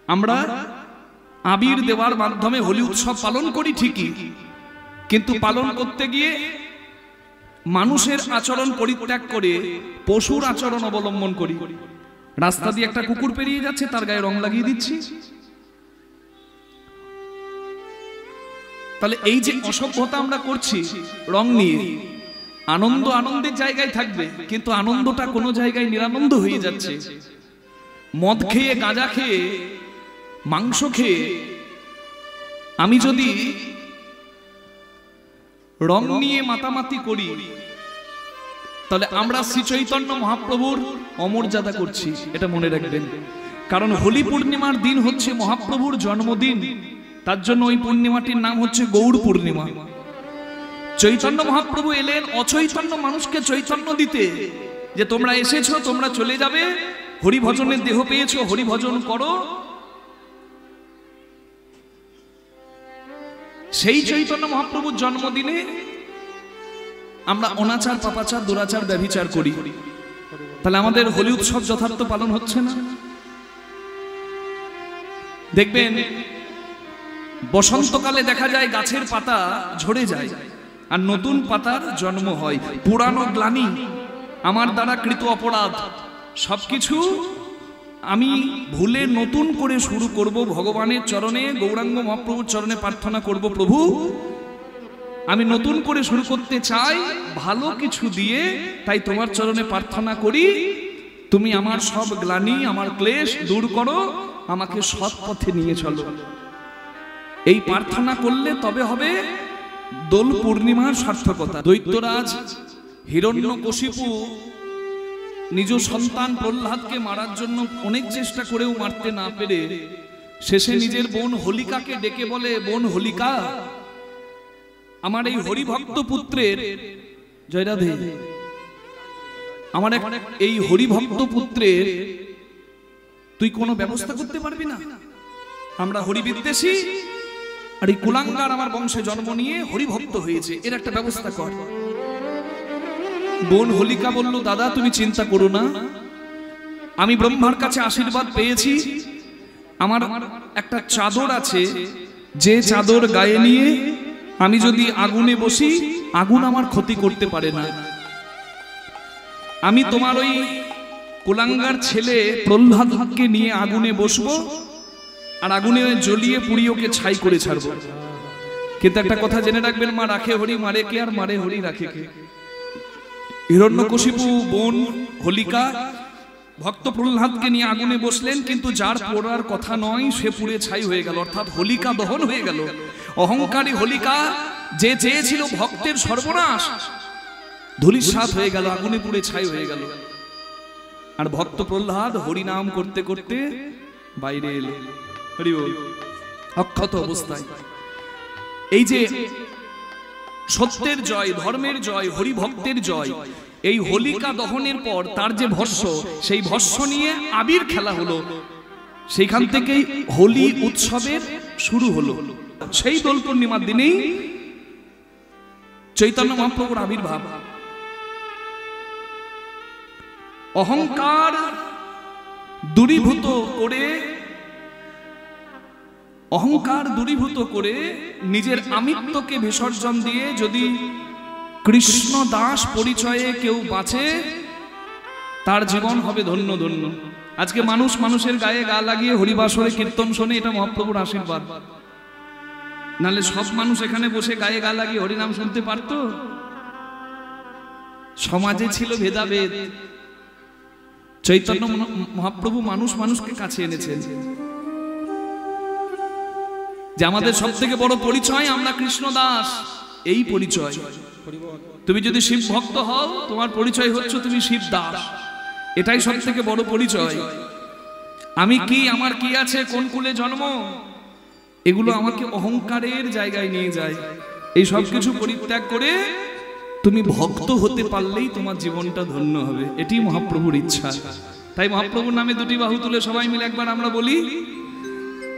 আমরা আবির দেওয়ার মাধ্যমে হোলি উৎসব পালন করি ঠিকই, কিন্তু পালন করতে গিয়ে মানুষের আচরণ পরিত্যাগ করে পশুর আচরণ অবলম্বন করি। রাস্তা দিয়ে একটা কুকুর পেরিয়ে যাচ্ছে, তার গায়ে রং লাগিয়ে দিচ্ছি। তাহলে এই যে অসভ্যতা আমরা করছি রং নিয়ে, আনন্দ আনন্দের জায়গায় থাকবে, কিন্তু আনন্দটা কোনো জায়গায় নিরানন্দ হয়ে যাচ্ছে। মদ খেয়ে, গাঁজা খেয়ে, মাংস খেয়ে আমি যদি রং নিয়ে মাতামাতি করি, তাহলে আমরা শ্রী চৈতন্য মহাপ্রভুর অমর্যাদা করছি, এটা মনে রাখবেন। কারণ হোলি পূর্ণিমার দিন হচ্ছে মহাপ্রভুর জন্মদিন, তার জন্য ওই পূর্ণিমাটির নাম হচ্ছে গৌর পূর্ণিমা। চৈতন্য মহাপ্রভু এলেন অচৈতন্য মানুষকে চৈতন্য দিতে, যে তোমরা এসেছো, তোমরা চলে যাবে, হরিভজনের দেহ পেয়েছো, হরিভজন করো। সেই চৈতন্য মহাপ্রভুর জন্মদিনে আমরা অনাচার, পাপাচার, দুরাচার, ব্যভিচার করি, তাহলে আমাদের হোলি উৎসব যথার্থ পালন হচ্ছে না। দেখবেন বসন্তকালে দেখা যায় গাছের পাতা ঝরে যায় আর নতুন পাতার জন্ম হয়। পুরানো গ্লানি, আমার দ্বারা কৃত অপরাধ, সবকিছু আমি ভুলে নতুন করে শুরু করব। ভগবানের চরণে, গৌরাঙ্গ মহাপ্রভুর চরণে প্রার্থনা করব, প্রভু আমি নতুন করে শুরু করতে চাই ভালো কিছু দিয়ে, তাই তোমার চরণে প্রার্থনা করি, তুমি আমার সব গ্লানি, আমার ক্লেশ দূর করো, আমাকে সৎ পথে নিয়ে চলো। এই প্রার্থনা করলে তবে হবে দোল পূর্ণিমার সার্থকতা। দৈত্যরাজ হিরণ্যকশিপু নিজ সন্তান প্রহ্লাদকে মারার জন্য অনেক চেষ্টা করেও মারতে না পেরে শেষে নিজের বোন হোলিকাকে ডেকে বলে, বোন হোলিকা, আমার এই হরিভক্ত পুত্রের, জয় রাধে, আমার এই হরিভক্ত পুত্রের তুই কোনো ব্যবস্থা করতে পারবি না? আমরা হরিবিদ্বেষী, আর এই কুলাঙ্গার আমার বংশে জন্ম নিয়ে হরিভক্ত হয়েছে, এর একটা ব্যবস্থা কর। বোন হোলিকা বলল, দাদা তুমি চিন্তা করো না, আমি ব্রহ্মার কাছে আশীর্বাদ পেয়েছি, আমার একটা চাদর আছে, যে চাদর গায়ে নিয়ে আমি যদি আগুনে বসি, আগুন আমার ক্ষতি করতে পারে না। আমি তোমার ওই কুলাঙ্গার ছেলে প্রহ্লাদকে নিয়ে আগুনে বসবো, আর আগুনে জ্বলিয়ে পুড়িয়ে ওকে ছাই করে ছাড়বো। কিন্তু একটা কথা জেনে রাখবেন, মা রাখে হরি, মারে কে, আর মারে হরি রাখে কে। হিরণ্যকশিপু বোন হোলিকা ভক্ত প্রহ্লাদকে নিয়ে আগুনে বসলেন, কিন্তু যার পোড়ার কথা নয় সে পুড়ে ছাই হয়ে গেল, অর্থাৎ হোলিকা দহন হয়ে গেল। অহংকারী হোলিকা, যে চেয়েছিল ভক্তের সর্বনাশ, ধূলিসাৎ হয়ে গেল, আগুনে পুড়ে ছাই হয়ে গেল। আর ভক্ত প্রহ্লাদ হরিনাম করতে করতে বাইরে এলো, হরি বল, অক্ষত অবস্থায়। এই যে সত্যের জয়, ধর্মের জয়, হরি ভক্তের জয়, এই হোলিকা দহনের পর তার যে ভস্য, সেই ভস্য নিয়ে আবির খেলা হলো, সেইখান থেকেই হোলি উৎসবের শুরু হলো। সেই দোল পূর্ণিমার দিনেই চৈতন্য মহাপ্রভুর আবির্ভাব। অহংকার দূরীভূত করে, অহংকার দূরীভূত করে নিজের আমিত্বকে বিসর্জন দিয়ে যদি কৃষ্ণ দাস পরিচয়ে কেউ বাঁচে, তার জীবন হবে ধন্য ধন্য। আজকে মানুষ মানুষের গায়ে গা লাগিয়ে হরিবাসরে কীর্তন শোনে, এটা মহাপ্রভুর আশীর্বাদ। নালে সব মানুষ এখানে বসে গায়ে গা লাগিয়ে হরিনাম শুনতে পারত? সমাজে ছিল ভেদাভেদ, চৈতন্য মহাপ্রভু মানুষ মানুষকে কাছে এনেছেন। যে আমাদের সব থেকে বড় পরিচয়, আমরা কৃষ্ণ দাস, এই পরিচয়। তুমি যদি শিব ভক্ত হও, তোমার পরিচয় হচ্ছে তুমি শিব দাস, এটাই সব থেকে বড় পরিচয়। আমি কি, আমার কি আছে, কোন কুলে জন্ম, এগুলো আমাকে অহংকারের জায়গায় নিয়ে যায়। এই সব কিছু পরিত্যাগ করে তুমি ভক্ত হতে পারলেই তোমার জীবনটা ধন্য হবে, এটি মহাপ্রভুর ইচ্ছা। তাই মহাপ্রভুর নামে দুটি বাহু তুলে সবাই মিলে একবার আমরা বলি,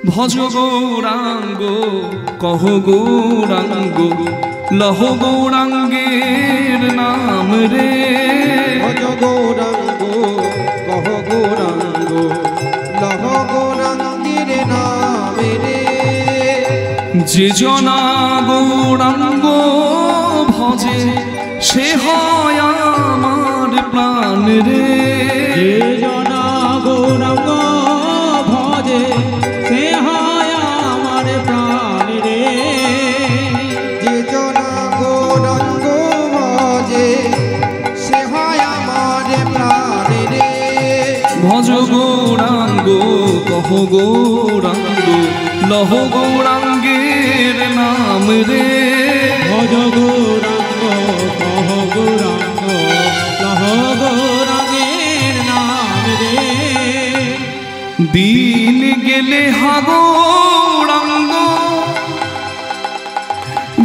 ভজ গৌরাঙ্গ কহ গৌরাঙ্গ লহ গৌরাঙ্গের নাম রে, ভজ গৌরাঙ্গ কহ গৌরাঙ্গ লহ গৌরাঙ্গের যে জনা গৌরাঙ্গ ভজে সে হয় আমার প্রাণ রে। যে জনা গৌরাঙ্গ ভজে সে হয় আমার প্রাণ রে। যে জনা গৌরাঙ্গ ভজে সে হয় আমার প্রাণ রে। ভজ গৌরাঙ্গ কহ গৌরাঙ্গ লহ গৌরাঙ্গের নাম রে। ভজ গৌরাঙ্গ কহ গৌরাঙ্গ লহ গৌরাঙ্গের নাম রে। দিন গেলে হা গৌরাঙ্গ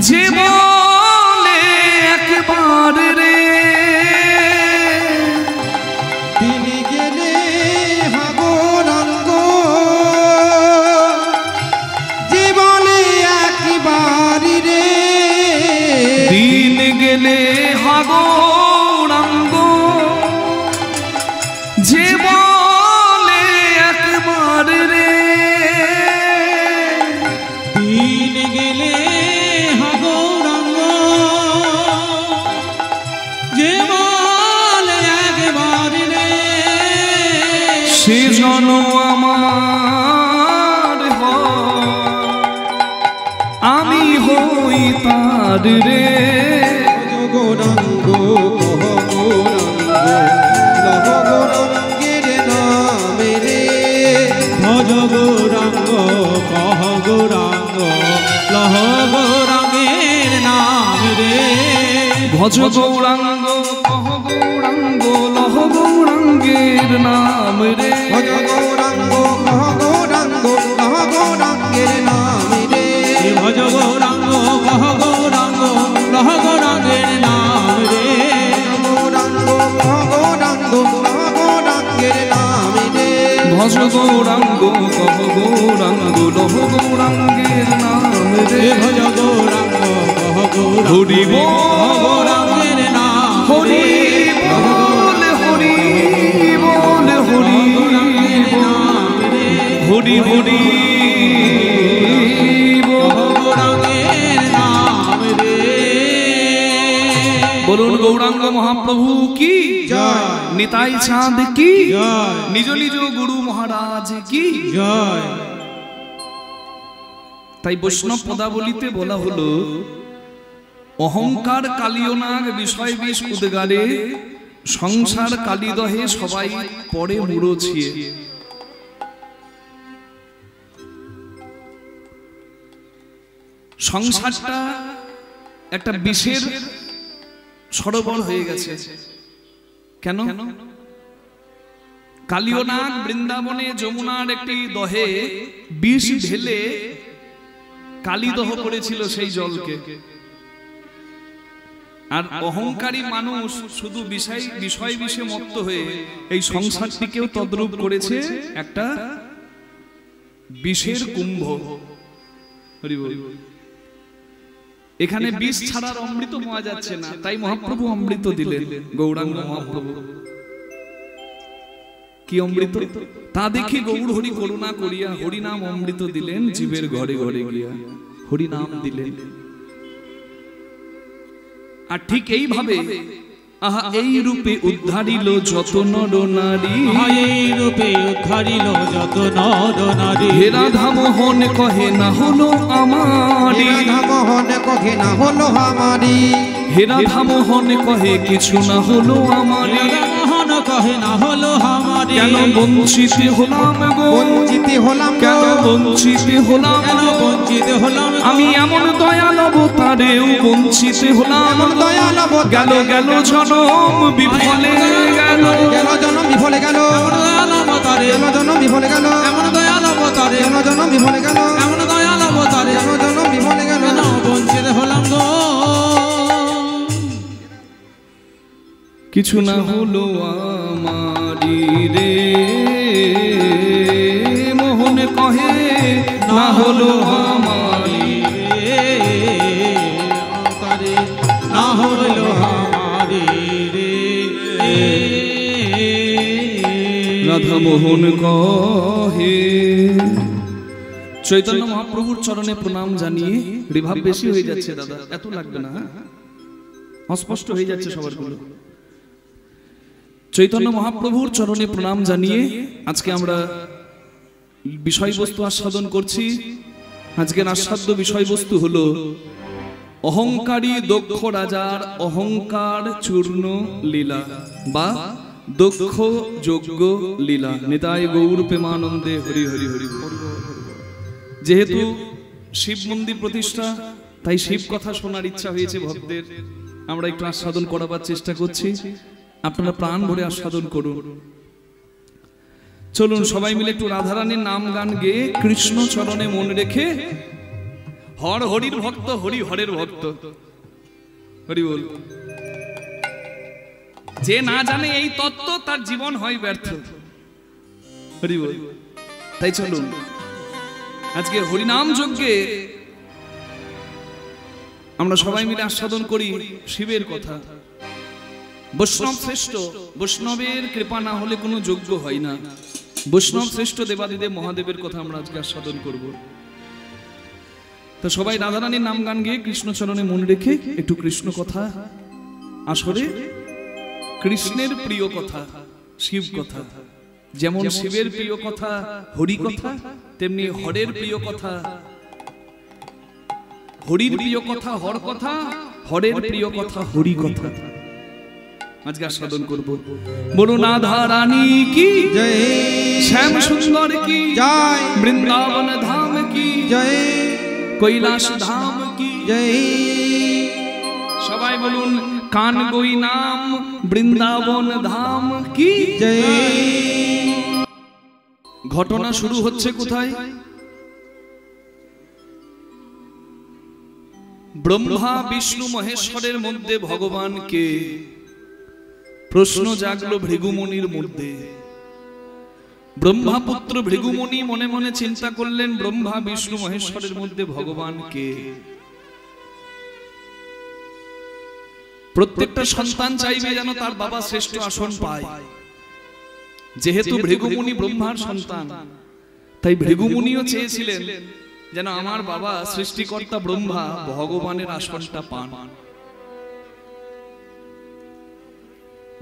যে বলে একবার রে। দিন গেলে হা গৌরাঙ্গ যে বলে একবার রে। দিন গেলে হা গৌরাঙ্গ যে বলে একবার রে। দিন গেলে হা গৌরাঙ্গ যে বলে একবার রে। সে জন আমার আমি হই তার রে। গৌরাঙ্গ লহ গৌরাঙ্গের নাম রে। ভজ গৌরাঙ্গ কহ গৌরাঙ্গ লহ গৌরাঙ্গের নাম রে। ভজ গৌরাঙ্গ কহ গৌরাঙ্গ লহ গৌরাঙ্গের নাম রে। ভজ গৌরাঙ্গ কহ গৌরাঙ্গ লহ গৌরাঙ্গের নাম রে। ভজ গৌরাঙ্গ কহ গৌরাঙ্গ লহ গৌরাঙ্গের নাম রে। গৌরাঙ্গ কহ গৌরাঙ্গ লহ গৌরাঙ্গের নাম রে। ভজ গৌরাঙ্গ কহ গৌরাঙ্গ লহ গৌরাঙ্গের নাম রে। ভজ গৌরাঙ্গ কহ গৌরাঙ্গ হরি লহ গৌরাঙ্গের নাম হরি বল হরি বল হরি হরি হরি গৌরাঙ্গের নাম রে। বলুন গৌরাঙ্গ মহাপ্রভু কি জয়। নিতাই চাঁদ কি জয়। নিজ নিজ গুরু মহারাজ কি জয়। তাই বৈষ্ণব পদাবলিতে বলা হলো অহংকার কালিয়নাগ বিষয় বিষ উদ্গারে সংসার কালিদহে সবাই পড়ে মুড়োছিয়ে। সংসারটা একটা বিষের সরোবর হয়ে গেছে। কেন? কালিয়নাগ বৃন্দাবনে যমুনার একটি দহে বিষ ঢেলে কালিদহ করেছিল সেই জলকে। আর অহংকারী মানুষ শুধু বিষয় বিষে মত্ত হয়ে এই সংসারটিকেও তদ্রূপ করেছে একটা বিষের কুম্ভ। হরি বল। এখানে বিষ ছাড়ার অমৃত পাওয়া যাচ্ছে না, তাই মহাপ্রভু অমৃত দিলেন। গৌরাঙ্গ মহাপ্রভু কি অমৃত তা দেখি গৌর হরি করুণা করিয়া হরিনাম অমৃত দিলেন জীবের ঘরে ঘরে গিয়া হরিনাম দিলেন। আর ঠিক এইভাবে আহা এই রূপে উদ্ধারিল যত নর নারী। এই রূপে উদ্ধারিল যত নর নারী। হে রাধা মোহন কহে না হলো আমারি। রাধা মোহন কহে না হলো আমারি। হে রাধা মোহন কহে কিছু না হলো আমারি। মোহন কহে না হলো আমারি। কেন বঞ্চিত হলাম গো বঞ্চিত হলাম কেন বঞ্চিত হলাম কেন বঞ্চিত হলাম আমি এমন দয়াল অবতারেও বঞ্চিত হলাম। এমন দয়াল গেল গেল জনম বিফলে গেল গেল জনম বিফলে গেল। এমন দয়াল অবতারে গেল জনম বিফলে গেল। এমন দয়াল অবতারে গেল জনম বিফলে গেল। এমন দয়াল অবতারে গেল জনম বিফলে গেল। কেন বঞ্চিত হলাম গো। কিছু না হলো আমারি রে মোহন কহে না হলো আমারি। না হলো আমারি রে। রাধা মোহন কহে চৈতন্য মহাপ্রভুর চরণে প্রণাম জানিয়ে, রিভাব বেশি হয়ে যাচ্ছে দাদা, এত লাগবে না, অস্পষ্ট হয়ে যাচ্ছে সবার গুলো। চৈতন্য মহাপ্রভুর চরণে প্রণাম জানিয়ে আজকে আমরা বিষয়বস্তু আস্বাদন করছি। আজকের আস্বাদ্য বিষয়বস্তু হলো অহংকারী দক্ষ রাজার অহংকার চূর্ণ লীলা বা দক্ষ যজ্ঞ লীলা। নিতাই গৌর প্রেমানন্দে হরি হরি হরি। যেহেতু শিব মন্দির প্রতিষ্ঠা, তাই শিব কথা শোনার ইচ্ছা হয়েছে ভক্তদের, আমরা একটু আস্বাদন করাবার চেষ্টা করছি। আপনারা প্রাণ ভরে আস্বাদন করুন। চলুন সবাই মিলে একটু রাধারানীর নাম গান গেয়ে কৃষ্ণ চরণে মন রেখে, হর হরির ভক্ত, হরি হরের ভক্ত, হরি বল। যে না জানে এই তত্ত্ব তার জীবন হয় ব্যর্থ, হরি বল। তাই চলুন আজকে হরিনাম যজ্ঞে আমরা সবাই মিলে আস্বাদন করি শিবের কথা। বৈষ্ণব শ্রেষ্ঠ, বৈষ্ণবের কৃপা না হলে কোনো যজ্ঞ হয় না। বৈষ্ণব শ্রেষ্ঠ দেবাদিদেব মহাদেবের কথা আমরা আজকে আস্বাদন করব। তো সবাই রাধারানীর নাম গান গেয়ে কৃষ্ণ চরণে মন রেখে একটু কৃষ্ণ কথা, আসলে কৃষ্ণের প্রিয় কথা শিব কথা। যেমন শিবের প্রিয় কথা হরি কথা, তেমনি হরের প্রিয় কথা, হরির প্রিয় কথা হর কথা, হরের প্রিয় কথা হরি কথা আজকে আস্বাদন করব। বলো রাধা রানী কি জয়, শ্যাম সুন্দর কি জয়, বৃন্দাবন ধাম কি জয়, কৈলাস ধাম কি জয়। সবাই বলুন কান গই নাম বৃন্দাবন ধাম কি জয়। ঘটনা শুরু হচ্ছে কোথায়? ব্রহ্মা বিষ্ণু মহেশ্বরের মধ্যে ভগবানকে প্রশ্ন জাগলো ভৃগুমুনির মধ্যে। ব্রহ্মাপুত্র ভৃগুমুনি মনে মনে চিন্তা করলেন, ব্রহ্মা বিষ্ণু মহেশ্বরের মধ্যে ভগবানকে। প্রত্যেকটা সন্তান চাইবে যেন তার বাবা শ্রেষ্ঠ আসন পায়। যেহেতু ভৃগুমুনি ব্রহ্মার সন্তান, তাই ভৃগুমুনিও চেয়েছিলেন যেন আমার বাবা সৃষ্টিকর্তা ব্রহ্মা ভগবানের আসনটা পান।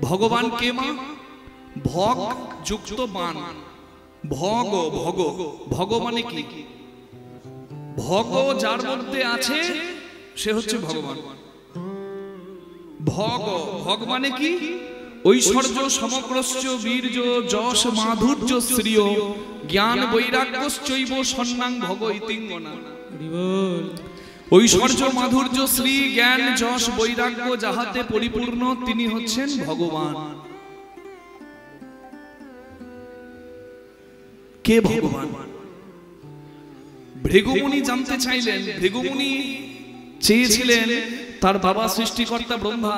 ভগবান কে মা? ভগ যুক্ত বান, ভগ ভগ। ভগ মানে কি? ভগ যার মধ্যে আছে সে হচ্ছে ভগবান। ভগ, ভগ মানে কি? ঐশ্বর্য সমগ্রস্য বীর্য যশ মাধুর্য শ্রিয় জ্ঞান বৈরাগ্যশ্চৈব সন্নাং ভগ ইতিঙ্গনা। ঐশ্বর্য মাধুর্য শ্রী জ্ঞান যশ বৈরাগ্য যাহাতে পরিপূর্ণ তিনি হচ্ছেন ভগবান। কে ভগবান? ভৃগুমুনি জানতে চাইলেন। ভৃগুমুনি চেয়েছিলেন তার বাবা সৃষ্টিকর্তা ব্রহ্মা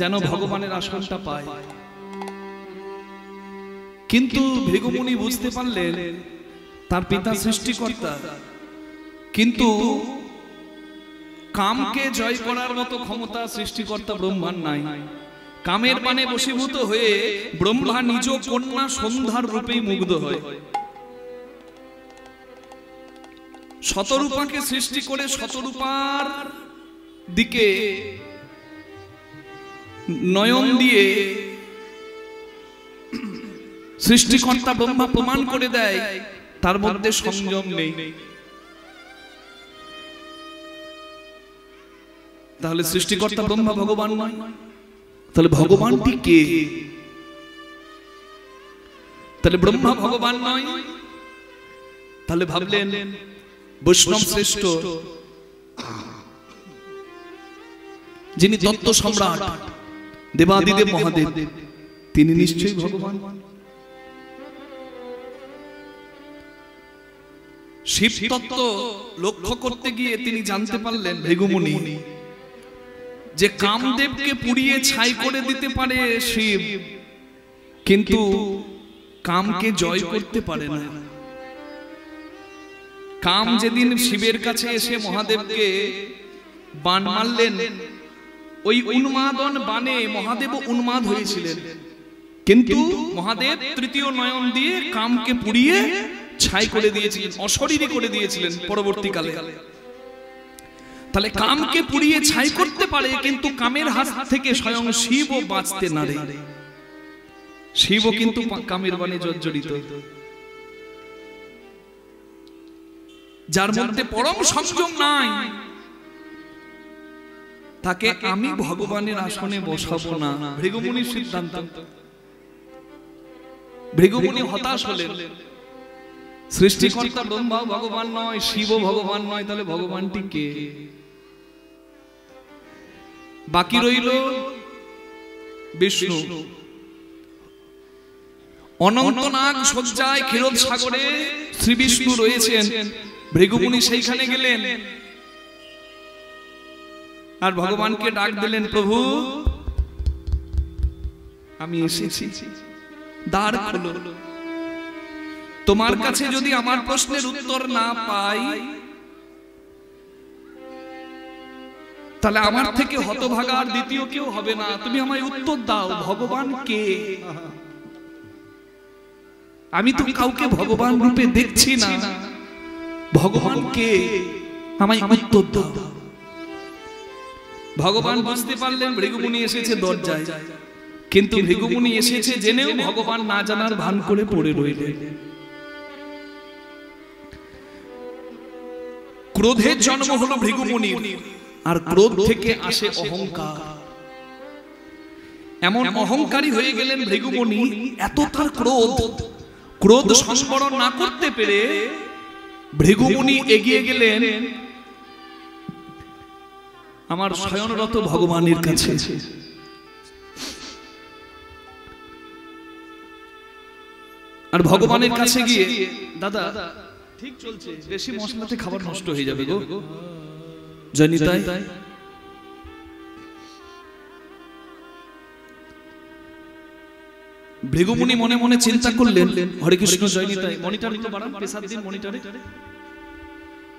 যেন ভগবানের আসনটা পায়। কিন্তু ভৃগুমুনি বুঝতে পারলেন তার পিতা সৃষ্টিকর্তা, কিন্তু কামকে জয় করার মতো ক্ষমতা সৃষ্টিকর্তা ব্রহ্মার নাই। কামের পানে বশীভূত হয়ে ব্রহ্মা নিজ কন্যা সন্ধ্যার রূপেই মুগ্ধ হয়। শতরূপাকে সৃষ্টি করে শতরূপার দিকে নয়ন দিয়ে সৃষ্টিকর্তা ব্রহ্মা প্রমাণ করে দেয় তার মধ্যে সংযম নেই। তাহলে সৃষ্টিকর্তা ব্রহ্মা ভগবান নয়, তাহলে ভগবানটি কে? তাহলে ব্রহ্মা ভগবান নয়, তাহলে ভাবলেন বৈষ্ণব শ্রেষ্ঠ যিনি তত্ত্ব সম্রাট দেবাদিদেব মহাদেব, তিনি নিশ্চয়ই ভগবান। শিব তত্ত্ব লক্ষ্য করতে গিয়ে তিনি জানতে পারলেন ভৃগুমুনি যে কামদেবকে পুড়িয়ে ছাই করে দিতে পারে শিব, কিন্তু কামকে জয় করতে পারে না। কাম যেদিন শিবের কাছে এসে মহাদেবকে বাণ মারলেন, ওই উন্মাদন বাণে মহাদেব উন্মাদ হয়েছিলেন, কিন্তু মহাদেব তৃতীয় নয়ন দিয়ে কামকে পুড়িয়ে ছাই করে দিয়েছিলেন, অশরীরী করে দিয়েছিলেন পরবর্তীকালে। তাহলে কামকে পুড়িয়ে ছাই করতে পারে, কিন্তু কামের হাত থেকে স্বয়ং শিবও বাঁচতে না রে। শিবও কিন্তু কামের বাণে জর্জরিত। যার মধ্যে পরম সংযম নাই, তাকে আমি ভগবানের আসনে বসাবো না। ভৃগুমুনির সিদ্ধান্ত। ভৃগুমুনি হতাশ হলেন। সৃষ্টিকর্তা ব্রহ্মা ভগবান নয়, শিব ভগবান নয়, তাহলে ভগবানটি কে? বাকি রইল বিষ্ণু। অনন্তনাগ সজ্জায় ক্ষীরোদ সাগরে শ্রী বিষ্ণু রয়েছেন। ভৃগুমুনি সেইখানে গেলেন আর ভগবানকে ডাক দিলেন, প্রভু আমি এসেছি, দ্বার খোলো। তোমার কাছে যদি আমার প্রশ্নের উত্তর না পাই, তাহলে আমার থেকে হতভাগা আর দ্বিতীয় কেউ হবে না। তুমি আমায় উত্তর দাও, ভগবান কে? আমি তো কাউকে ভগবান রূপে দেখছি না, ভগবান কে? আমায় উত্তর দাও। ভগবান বুঝতে পারলেন ভৃগুমুনি এসেছে দরজায়, কিন্তু ভৃগুমুনি এসেছে জেনেও ভগবান না জানার ভান করে পড়ে রইলেন। ক্রোধের জন্ম হলো ভৃগুমুনির, আর ক্রোধ থেকে আসে অহংকার। এমন অহংকারী হয়ে গেলেন ভৃগুমুনি, এত তার ক্রোধ, ক্রোধ সংবরণ না করতে পেরে ভৃগুমুনি এগিয়ে গেলেন আমার শয়নরত ভগবানের কাছে। আর ভগবানের কাছে গিয়ে, দাদা ঠিক চলছে, বেশি মশলাতে খাবার নষ্ট হয়ে যাবে গো। জয়নিতাই ভৃগুমুনি মনে মনে চিন্তা করলেন, হরে কৃষ্ণ জয়নিতাই, মনিটরগুলো বাড়ান, প্রেসার দিন মনিটরে।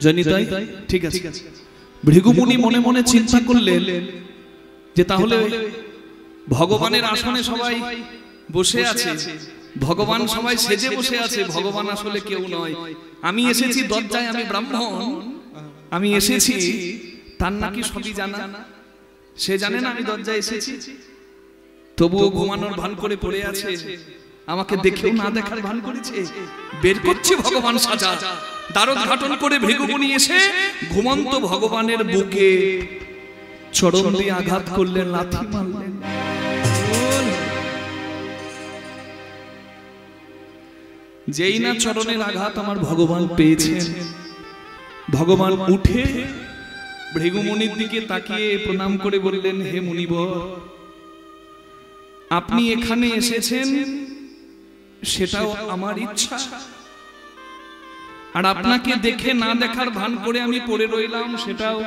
জয়নিতাই ঠিক আছে। ভৃগুমুনি মনে মনে চিন্তা করলেন যে তাহলে ভগবানের আসনে সবাই বসে আছে, ভগবান সবাই সেজে বসে আছে, ভগবান আসলে কেউ নয়। আমি এসেছি দরজায়, আমি ব্রাহ্মণ, আমি এসেছি, তার নাকি সবই জানা। সে জানে না আমি দরজায় এসেছি, তবুও ঘুমানোর ভান করে পড়ে আছে, আমাকে দেখেও না দেখার ভান করেছে। বের করছে ভগবান সাজা। দ্বারোদ্ঘাটন করে ভৃগুমুনি এসে ঘুমন্ত ভগবানের বুকে চরণ দিয়ে আঘাত করলেন, লাথি মারলেন। যেই না চরণের আঘাত আমার ভগবান পেয়েছেন, ভগবান উঠে ভৃগুমুনির দিকে তাকিয়ে প্রণাম করে বললেন, হে মুনিবর, আপনি এখানে এসেছেন সেটাও আমার ইচ্ছা, আর আপনাকে দেখে না দেখার ভান করে আমি পড়ে রইলাম সেটাও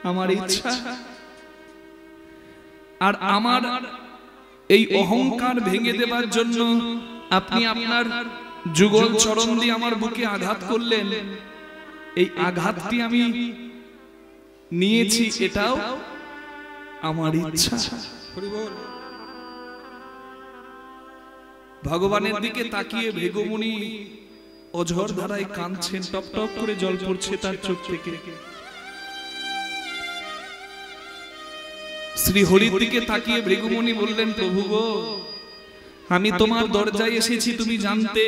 আমার ইচ্ছা। আর আমার এই অহংকার ভেঙে দেবার জন্য আপনি আপনার যুগল চরণ দিয়ে আমার বুকে আঘাত করলেন, এই আঘাতটি আমি নিয়েছি, এটাও আমার ইচ্ছা। ভগবানের দিকে তাকিয়ে ভৃগুমুনি অঝর ধারায় কাঁদছেন, টপ টপ করে জল পড়ছে তার চোখ থেকে। শ্রী হরির দিকে তাকিয়ে ভৃগুমুনি বললেন, প্রভু গো, আমি তোমার দরজায় এসেছি তুমি জানতে,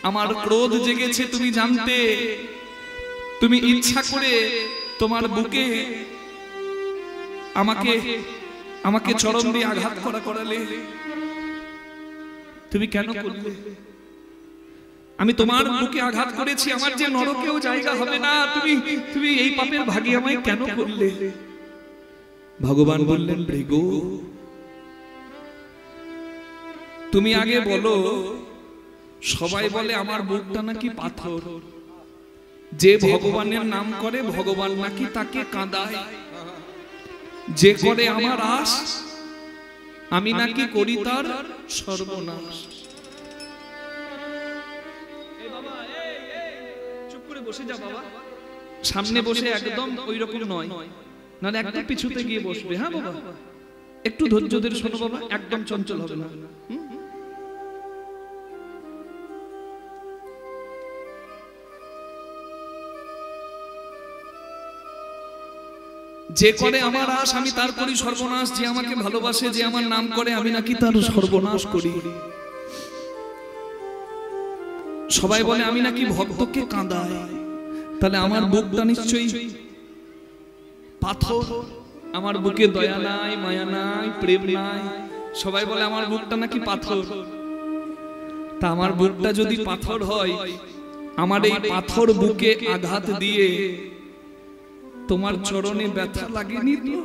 আমার ক্রোধ জেগেছে তুমি জানতে, তুমি ইচ্ছা করে তোমার বুকে আমাকে চরণ দিয়ে আঘাত করালে, তুমি কেন করলে? আমি তোমার বুকে আঘাত করেছি, আমার যে নরকেও জায়গা হবে না, তুমি এই পাপের ভাগী আমায় কেন করলে? ভগবান বললেন, ভৃগু, তুমি আগে বলো, সবাই বলে আমার বুকটা নাকি পাথর, যে ভগবানের নাম করে ভগবান নাকি তাকে কাঁদায়, যে করে আমার আশ আমি নাকি করি তার সর্বনাশ। চুপ করে বসে যা বাবা, সামনে বসে একদম ওই রকম নয়, নাহলে একদম পিছুতে গিয়ে বসবে। হ্যাঁ বাবা, একটু ধৈর্য ধরে শোনো বাবা, একদম চঞ্চল হবে না। যে করে আমার আশ আমি তার করি সর্বনাশ, যে আমাকে ভালোবাসে যে আমার নাম করে আমি নাকি তার সর্বনাশ করি। সবাই বলে আমি নাকি ভক্তকে কাঁদাই, তাহলে আমার বুকটা নিশ্চয়ই পাথর, আমার বুকে দয়া নাই, মায়া নাই, প্রেম নাই। সবাই বলে আমার বুকটা নাকি পাথর। তা আমার বুকটা যদি পাথর হয়, আমার এই পাথর বুকে আঘাত দিয়ে তোমার চরণে ব্যথা লাগেনি তো?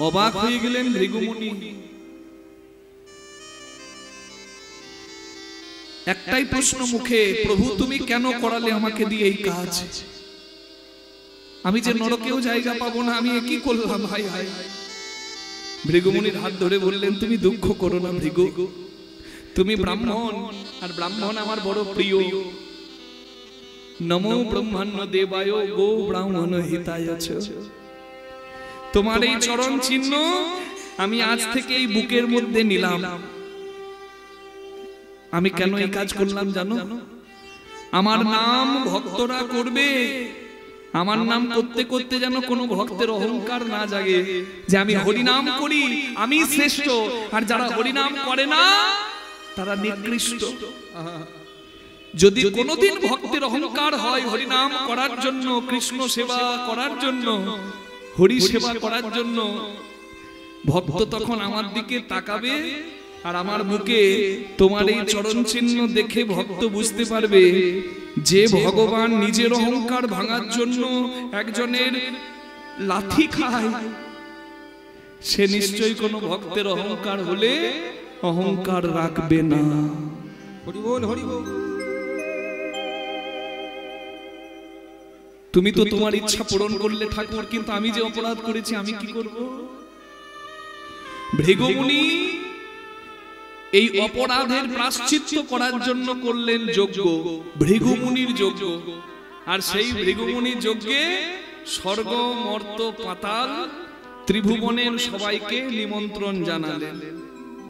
অবাক হয়ে গেলেন ভৃগুমুনি। একটাই প্রশ্ন মুখে, প্রভু তুমি কেন করালে আমাকে দিয়ে এই কাজ? আমি যে নরকেও জায়গা পাবো না, আমি কি করলাম? ভাই ভাই ভৃগুমুনির হাত ধরে বললেন, তুমি দুঃখ করো না ভৃগু, তুমি ব্রাহ্মণ, আর ব্রাহ্মণ আমার বড় প্রিয়। নমো ব্রহ্মণ্য দেবায় গো ব্রাহ্মণ হিতায়। তোমার এই চরণ চিহ্ন আমি আজ থেকে এই বুকের মধ্যে নিলাম। আমি কেন এই কাজ করলাম জানো? আমার নাম ভক্তরা করবে, আমার নাম করতে করতে যেন কোনো ভক্তের অহংকার না জাগে যে আমি হরিনাম করি, আমি শ্রেষ্ঠ, আর যারা হরিনাম করে না তারা নিকৃষ্ট। যদি কোনোদিন ভক্তের অহংকার হয় হরিনাম করার জন্য, কৃষ্ণ সেবা করার জন্য, হরি সেবা করার জন্য, ভক্ত তখন আমার দিকে তাকাবে আর আমার বুকে তোমার এই চরণ চিহ্ন দেখে ভক্ত বুঝতে পারবে যে ভগবান নিজের অহংকার ভাঙার জন্য একজনের লাথি খায়, সে নিশ্চয়ই কোনো ভক্তের অহংকার হলে অহংকার রাখবে না। হরি বল, হরি বল। তুমি তো তোমার ইচ্ছা পূরণ করলে ঠাকুর, কিন্তু আমি যে অপরাধ করেছি আমি কি করব? ভৃগুমুনি এই অপরাধের প্রায়শ্চিত্ত করার জন্য করলেন যজ্ঞ, ভৃগুমুনির যজ্ঞ। আর সেই ভৃগুমুনির যজ্ঞে স্বর্গ, মর্ত, পাতাল, ত্রিভুবনের সবাইকে নিমন্ত্রণ জানালেন।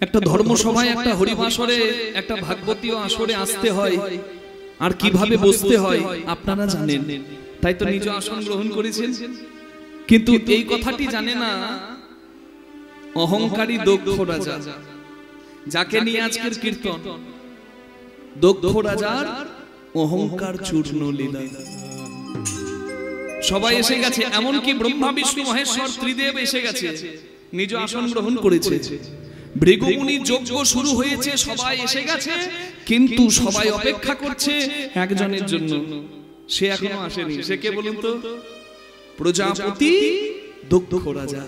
একটা ধর্মসভায়, একটা হরিবাসরে, একটা ভাগবতীয় আসরে আসতে হয়, আর কিভাবে বসতে হয় আপনারা জানেন। তাই তো নিজ আসন গ্রহণ করেছেন। কিন্তু এই কথাটি জানে না অহংকারী দক্ষ রাজা, যাকে নিয়ে আজকের কীর্তন। দক্ষ রাজার অহংকার চূর্ণ লীলা। সবাই এসে গেছে, এমনকি ব্রহ্মা বিষ্ণু মহেশ্বর ত্রিদেব এসে গেছে, নিজ আসন গ্রহণ করেছে। ভৃগুমুনির যজ্ঞ শুরু হয়েছে, সবাই এসে গেছে, কিন্তু সবাই অপেক্ষা করছে একজনের জন্য। সে এখনো আসেনি। সে কে বলুন তো? প্রজাপতি দক্ষ রাজা।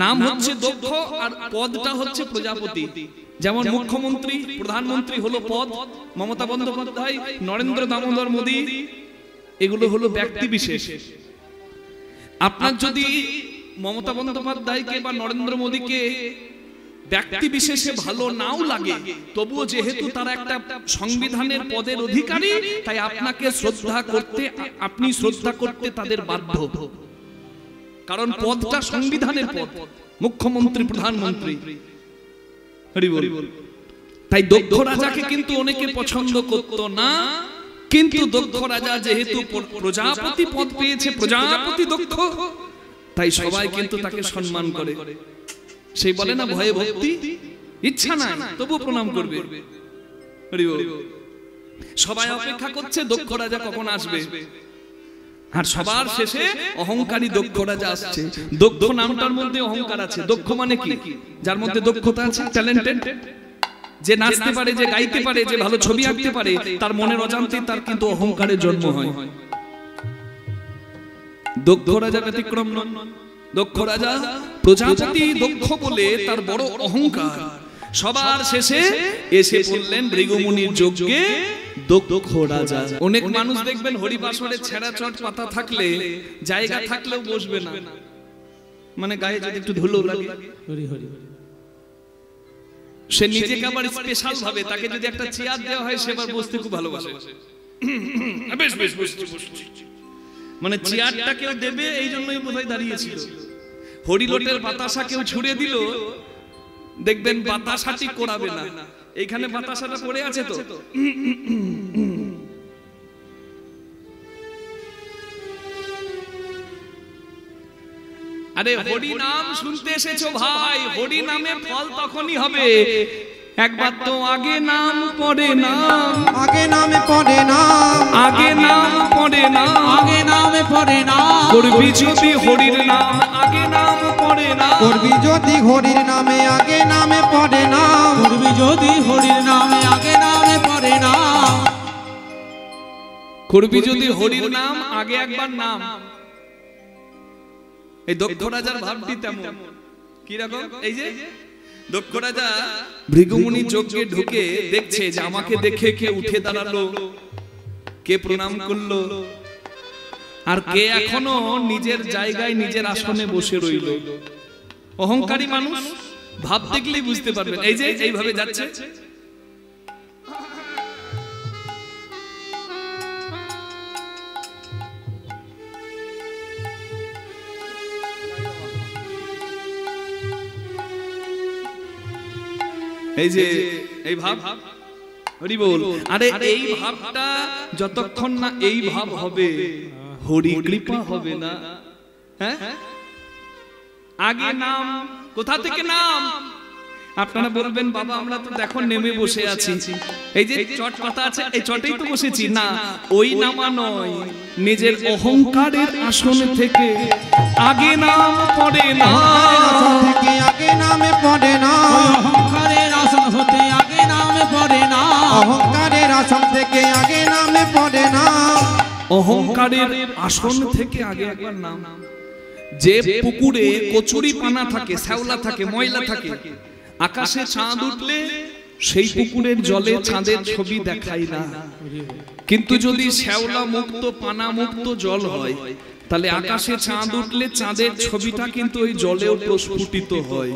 নাম হচ্ছে দক্ষ আর পদটা হচ্ছে প্রজাপতি। যেমন মুখ্যমন্ত্রী, প্রধানমন্ত্রী হলো পদ, মমতা বন্দ্যোপাধ্যায়, নরেন্দ্র দামোদর মোদী, এগুলো হলো ব্যক্তি বিশেষ। আপনার যদি মমতা বন্দ্যোপাধ্যায়কে বা নরেন্দ্র মোদীকে ব্যক্তি বিশেষে ভালো নাও লাগে, তবুও যেহেতু তারা একটা সংবিধানের পদের অধিকারী, তাই আপনাকে শ্রদ্ধা করতে, আপনি শ্রদ্ধা করতে তাদের বাধ্য। কারণ পদটা সংবিধানের পদ, মুখ্যমন্ত্রী, প্রধানমন্ত্রী। হরি বল। তাই দক্ষ রাজাকে কিন্তু অনেকে পছন্দ করত না, কিন্তু দক্ষ রাজা যেহেতু প্রজাপতি পদ পেয়েছে, প্রজাপতি দক্ষ, তাই সবাই কিন্তু তাকে সম্মান করে। সেই বলে না, ভয়ে ভক্তি, ইচ্ছা নাই তবু প্রণাম করবে। হরি বল। সবাই অপেক্ষা করছে দক্ষ রাজা কখন আসবে। আর সবার শেষে অহংকারী দক্ষ রাজা আসছে। দক্ষ নামটার মধ্যে অহংকার আছে। দক্ষ মানে কি? যার মধ্যে দক্ষতা আছে, ট্যালেন্টেড, যে নাচতে পারে, যে গাইতে পারে, যে ভালো ছবি আঁকতে পারে, তার মনের অজান্তে তার কিন্তু অহংকারের জন্ম হয়। দক্ষ রাজা ব্যতিক্রম নন। দক্ষ রাজা প্রজাপতি দক্ষ বলে তার বড় অহংকার। সবার শেষে এসে পড়লেন ভৃগুমুনির যজ্ঞে দক্ষ রাজা। অনেক মানুষ দেখবেন হরিবাসরে ছেঁড়া চট পাতা থাকলে, জায়গা থাকলেও বসবে না, মানে গায়ে যদি একটু ধুলো লাগে, সে নিজেকে আবার স্পেশাল ভাবে, তাকে যদি একটা চেয়ার দেওয়া হয় সেবার বসতে খুব ভালোবাসে। বেশ বেশ বসছি, মানে চেয়ারটা কেউ দেবে এই জন্যই বোধহয় দাঁড়িয়েছিল। হরিলোটের বাতাসা কেউ ছুড়ে দিল, দেখবেন বাতাসাটি কোড়াবে না, এইখানে বাতাসাটা পড়ে আছে তো, আরে হরি নাম শুনতে এসেছো ভাই, হরি নামে ফল তখনই হবে একবার তো আগে নাম পড়ে নাম, আগে নামে পড়ে নাম, আগে নাম পড়ে নাম, আগে নামে পড়ে না করবি যদি হরির নাম আগে নাম পড়ে না, করবি যদি হরির নামে আগে নামে পড়ে নাম, করবি যদি হরির নামে আগে নামে পড়ে না, করবি যদি হরির নাম আগে একবার নাম। এই দক্ষ রাজার ভাবটি তেমন। কি রকম? এই যে দক্ষ রাজা ভৃগুমুনি যজ্ঞে ঢুকে দেখছে যে আমাকে দেখে কে উঠে দাঁড়ালো, কে প্রণাম করলো, আর কে এখনো নিজের জায়গায় নিজের আসনে বসে রইল। অহংকারী মানুষ ভাব দেখলেই বুঝতে পারবেন। এই যে এইভাবে যাচ্ছে, এই যে এই ভাব, হরি বল। আরে এই ভাবটা যতক্ষণ না এই ভাব হবে, হরি কৃপা হবে না। হ্যাঁ, আগে নাম, কোথা থেকে নাম? আপনারা বলবেন বাবা আমরা তো দেখো নেমে বসে আছি, এই যে চট কথা আছে এই চটেই তো বসেছি। না, ওই নামা নয়, নিজের অহংকারের আসন থেকে আগে নাম পড়ে না, থেকে আগে নামে পড়ে না, অহংকারের আসন হতে আগে নামে পড়ে না, অহংকারের আসন থেকে আগে নামে পড়ে না, অহংকারের আসন থেকে আগে একবার নাম। যে পুকুরে কচুরি পানা থাকে, শ্যাওলা থাকে, ময়লা থাকে, আকাশে চাঁদ উঠলে সেই পুকুরের জলে চাঁদের ছবি দেখায় না, কিন্তু যদি শ্যাওলা মুক্ত পানা মুক্ত জল হয় তাহলে আকাশে চাঁদ উঠলে চাঁদের ছবিটা কিন্তু ওই জলেও প্রস্ফুটিত হয়।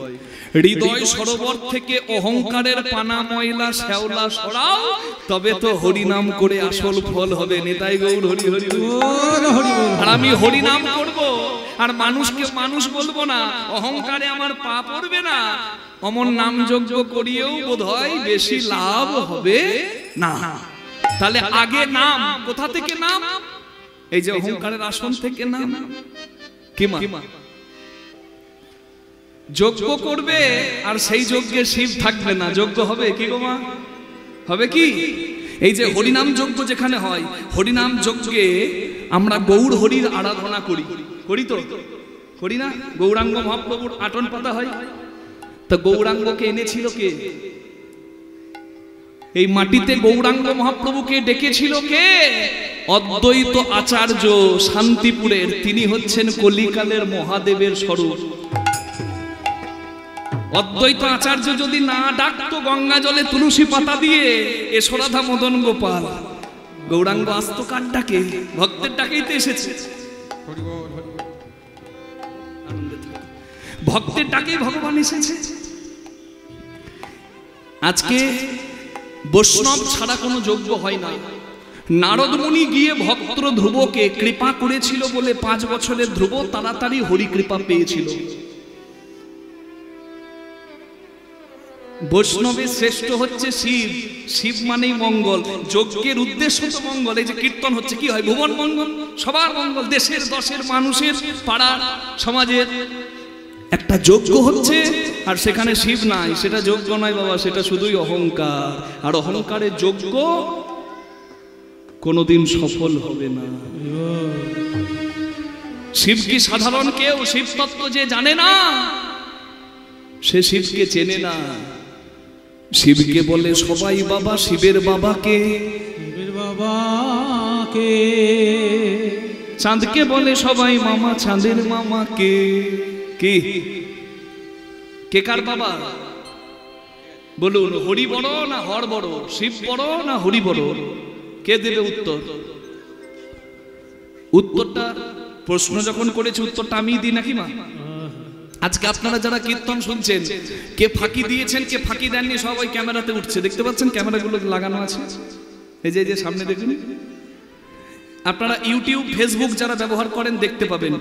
হৃদয় সরোবর থেকে অহংকারের পানা ময়লা শ্যাওলা সরাও, তবে তো হরিনাম করে আসল ফল হবে। নেতাই গৌর হরি হরি হরি। আর আমি হরিনাম করব আর মানুষকে মানুষ বলবো না, অহংকারে আমার পা পড়বে না, অমন নাম যজ্ঞ করিয়েও বোধহয় বেশি লাভ হবে না। তাহলে আগে নাম, কোথা থেকে নাম? এই যে অহংকারের আসন থেকে নাম। কি মা? যজ্ঞ করবে আর সেই যজ্ঞে শিব থাকবে না, যজ্ঞ হবে কি গো মা? হবে কি? এই যে হরিনাম যজ্ঞ যেখানে হয়, হরিনাম যজ্ঞে আমরা গৌর হরির আরাধনা করি, করি তো করি না? গৌরাঙ্গ মহাপ্রভুর আটন পাতা হয়, তো গৌরাঙ্গকে এনেছিল কে? এই মাটিতে গৌরাঙ্গ মহাপ্রভুকে ডেকেছিল কে? অদ্বৈত আচার্য শান্তিপুরের, তিনি হচ্ছেন কলিকালের মহাদেবের স্বরূপ। অদ্বৈত আচার্য যদি না ডাকতো গঙ্গা জলে তুলসী পাতা দিয়ে, এসো রাধা মদন গোপাল, গৌরাঙ্গ আসতো কার ডাকে? ভক্তের ডাকেই তো এসেছে। ভক্তের ডাকেই ভগবান এসেছে। আজকে বৈষ্ণব ছাড়া কোনো যজ্ঞ হয় না। নারদ মুনি গিয়ে ভক্ত ধ্রুবকে কৃপা করেছিল বলে 5 বছরের ধ্রুব তাড়াতাড়ি হরি কৃপা পেয়েছিল। বৈষ্ণবের শ্রেষ্ঠ হচ্ছে শিব, শিব মানেই মঙ্গল, যজ্ঞের উদ্দেশ্য তো মঙ্গল। এই যে কীর্তন হচ্ছে কি হয়? ভুবন মঙ্গল, সবার মঙ্গল, দেশের দশের মানুষের, পাড়ার সমাজের। একটা যজ্ঞ হচ্ছে আর সেখানে শিব নাই, সেটা যজ্ঞ নয় বাবা, সেটা শুধুই অহংকার। আর অহংকারের যজ্ঞ কোনোদিন সফল হবে না। শিব কি সাধারণ কেউ? শিব তত্ত্ব যে জানে না সে শিবকে চেনে না। শিবকে বলে সবাই বাবা, শিবের বাবাকে, শিবের বাবাকে। চাঁদকে বলে সবাই মামা, চাঁদের মামাকে। কি কে কার বাবা বলুন? হরি বড় না হর বড়? শিব বড় না হরি বড়? কে দেবে উত্তর? উত্তরটা প্রশ্ন যখন করেছি উত্তরটা আমি দিই নাকি মা? আজকে আপনারা যারা কীর্তন শুনছেন, কে ফাঁকি দিয়েছেন কে ফাঁকি দেননি সব ওই ক্যামেরাতে উঠছে, দেখতে পাচ্ছেন? ক্যামেরাগুলো লাগানো আছে, এই যে সামনে দেখুন। আপনারা ইউটিউব ফেসবুক যারা ব্যবহার করেন দেখতে পাবেন,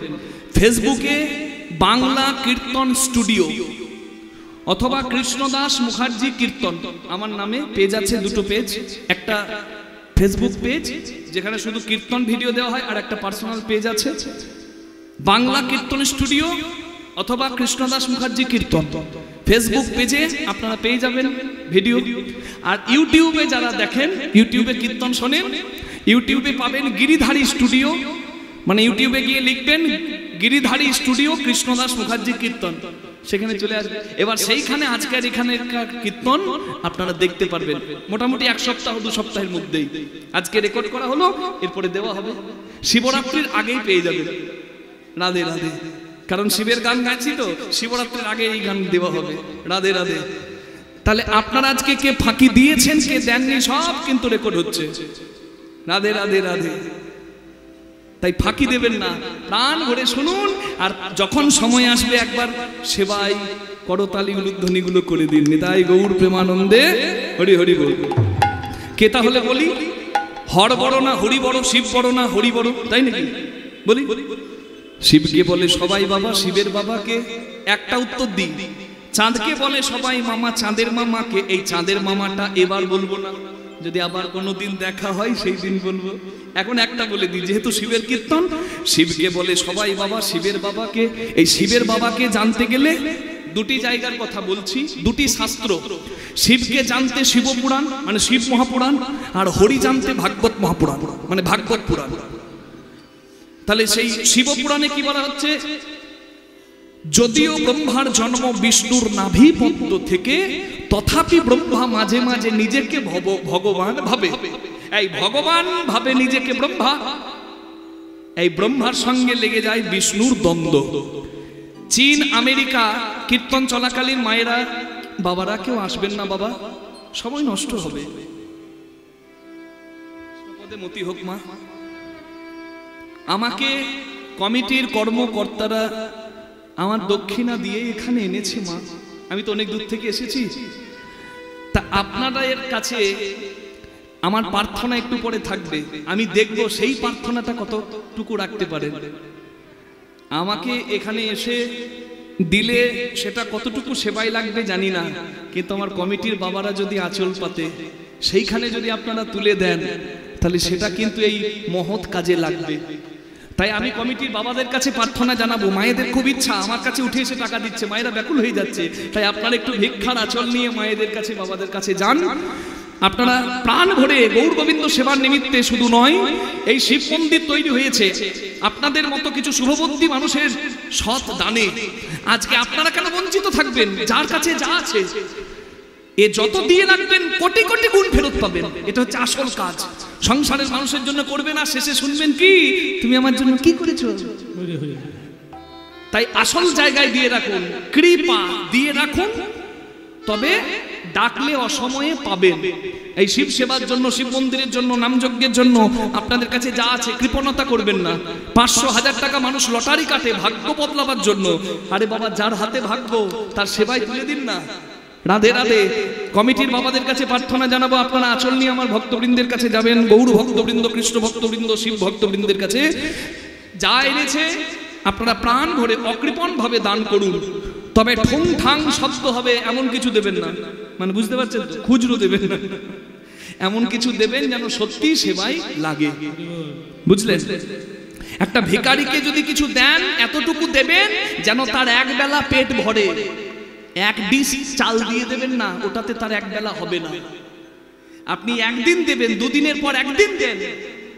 ফেসবুকে বাংলা কীর্তন স্টুডিও অথবা কৃষ্ণদাস মুখার্জি কীর্তন আমার নামে পেজ আছে, দুটো পেজ। একটা ফেসবুক পেজ যেখানে শুধু কীর্তন ভিডিও দেওয়া হয়, আর একটা পার্সোনাল পেজ আছে বাংলা কীর্তন স্টুডিও। অথবা কৃষ্ণদাস মুখার্জি কীর্তন ফেসবুক পেজে আপনারা পেয়ে যাবেন ভিডিও। আর ইউটিউবে যারা দেখেন, ইউটিউবে কীর্তন শোনেন, ইউটিউবে পাবেন গিরিধারী স্টুডিও, মানে ইউটিউবে গিয়ে লিখবেন গিরিধারী স্টুডিও কৃষ্ণদাস মুখার্জি কীর্তন, সেখানে চলে আসবে। এবার সেইখানে আজকের এখানে কীর্তন আপনারা দেখতে পারবেন মোটামুটি 1 সপ্তাহ 2 সপ্তাহের মধ্যেই। আজকে রেকর্ড করা হলো, এরপরে দেওয়া হবে, শিবরাত্রির আগেই পেয়ে যাবেন। রাধে রাধে, কারণ শিবের গান গাইছি তো, শিবরাত্রির আগে এই গান দেওয়া হবে। রাধে রাধে। তাহলে আপনারা আজকে কে ফাঁকি দিয়েছেন কে দেননি সব কিন্তু রেকর্ড হচ্ছে। রাধে রাধে রাধে। তাই ফাঁকি দেবেন না, প্রাণ ভরে শুনুন। আর যখন সময় আসবে একবার সেবাই করতালি উলুধ্বনিগুলো করে দিন। নিতাই গৌর প্রেমানন্দে হরি হরি বল। কে তাহলে বলি? হর বড় না হরি বড়, শিব বড় না হরি বড়, তাই নাকি? বলি শিবকে বলে সবাই বাবা, শিবের বাবাকে একটা উত্তর দিই। চাঁদকে বলে সবাই মামা, চাঁদের মামাকে এই চাঁদের মামাটা এবার বলবো না, যদি আবার কোনোদিন দেখা হয় সেই দিন বলবো। এখন একটা বলে দিই, যেহেতু শিবের কীর্তন, শিবকে বলে সবাই বাবা, শিবের বাবাকে এই শিবের বাবাকে জানতে গেলে দুটি জায়গার কথা বলছি, দুটি শাস্ত্র। শিবকে জানতে শিবপুরাণ মানে শিব মহাপুরাণ, আর হরি জানতে ভাগবত মহাপুরাণ মানে ভাগবত পুরাণ। তাহলে সেই শিবপুরাণে কি বলা হচ্ছে? যদিও ব্রহ্মার জন্ম বিষ্ণুর নাভি পদ্ম থেকে, তথাপি ব্রহ্মা মাঝে মাঝে নিজেকে ভগবান ভাবে। এই ভগবান ভাবে নিজেকে ব্রহ্মা, এই ব্রহ্মার সঙ্গে লেগে যায় বিষ্ণুর দ্বন্দ্ব। চীন আমেরিকা কীর্তন চলাকালীন মায়েরা বাবারা কেউ আসবেন না বাবা, সময় নষ্ট হবে, মতি হোক মা। আমাকে কমিটির কর্মকর্তারা আমার দক্ষিণা দিয়ে এখানে এনেছে মা, আমি তো অনেক দূর থেকে এসেছি। তা আপনাদের কাছে আমার প্রার্থনা একটু পরে থাকবে, আমি দেখব সেই প্রার্থনাটা কতটুকু রাখতে পারেন। আমাকে এখানে এসে দিলে সেটা কতটুকু সেবাই লাগবে জানি না, কিন্তু আমার কমিটির বাবারা যদি আঁচল পাতে সেইখানে যদি আপনারা তুলে দেন, তাহলে সেটা কিন্তু এই মহৎ কাজে লাগবে। তাই আমি কমিটির বাবাদের কাছে প্রার্থনা জানাবো। মায়েদের খুব ইচ্ছা, আমার কাছে উঠে এসে টাকা দিচ্ছে, মায়েরা ব্যাকুল হয়ে যাচ্ছে। তাই আপনারা একটু ভিক্ষার আঁচল নিয়ে মায়েদের কাছে বাবাদের কাছে যান। আপনারা প্রাণ ভরে গৌর গোবিন্দ সেবার নিমিত্তে শুধু নয়, এই শিব মন্দির তৈরি হয়েছে আপনাদের মতো কিছু শুভবুদ্ধি মানুষের সৎ দানে। আজকে আপনারা কেন বঞ্চিত থাকবেন? যার কাছে যা আছে এ যত দিয়ে রাখবেন কোটি কোটি গুণ ফেরত পাবেন। এটা হচ্ছে আসল কাজ। সংসারের মানুষের জন্য করবেন আর শেষে শুনবেন কি, তুমি আমার জন্য কি করেছো। তাই আসল জায়গায় দিয়ে রাখুন, কৃপা দিয়ে রাখুন, তবে ডাকলে অসময়ে পাবেন। এই শিব সেবার জন্য, শিব মন্দিরের জন্য, নামযজ্ঞের জন্য আপনাদের কাছে যা আছে কৃপণতা করবেন না। 500-1000 টাকা মানুষ লটারি কাটে ভাগ্য বদলাবার জন্য। আরে বাবা, যার হাতে ভাগ্য তার সেবায় তুলে দিন না। রাধে রাধে। কমিটির বাবাদের কাছে প্রার্থনা জানাবো, আপনারা আঁচল নিয়ে আমার ভক্তবৃন্দের কাছে যাবেন, গৌর ভক্তবৃন্দ, কৃষ্ণ ভক্তবৃন্দ, শিব ভক্তবৃন্দের কাছে যা এনেছে আপনারা প্রাণ ভরে অকৃপণ ভাবে দান করুন। তবে ঠুং ঠাং শব্দ হবে এমন কিছু দেবেন না, মানে বুঝতে পারছেন তো, খুচরো দেবেন না, এমন কিছু দেবেন যেন সত্যি সেবায় লাগে। বুঝলেন? একটা ভিখারিকে যদি কিছু দেন, এতটুকু দেবেন যেন তার এক বেলা পেট ভরে। 1 ডিশ চাল দিয়ে দেবেন না, ওটাতে তার এক বেলা হবে না। আপনি একদিন দেবেন, 2 দিনের পর একদিন দেন,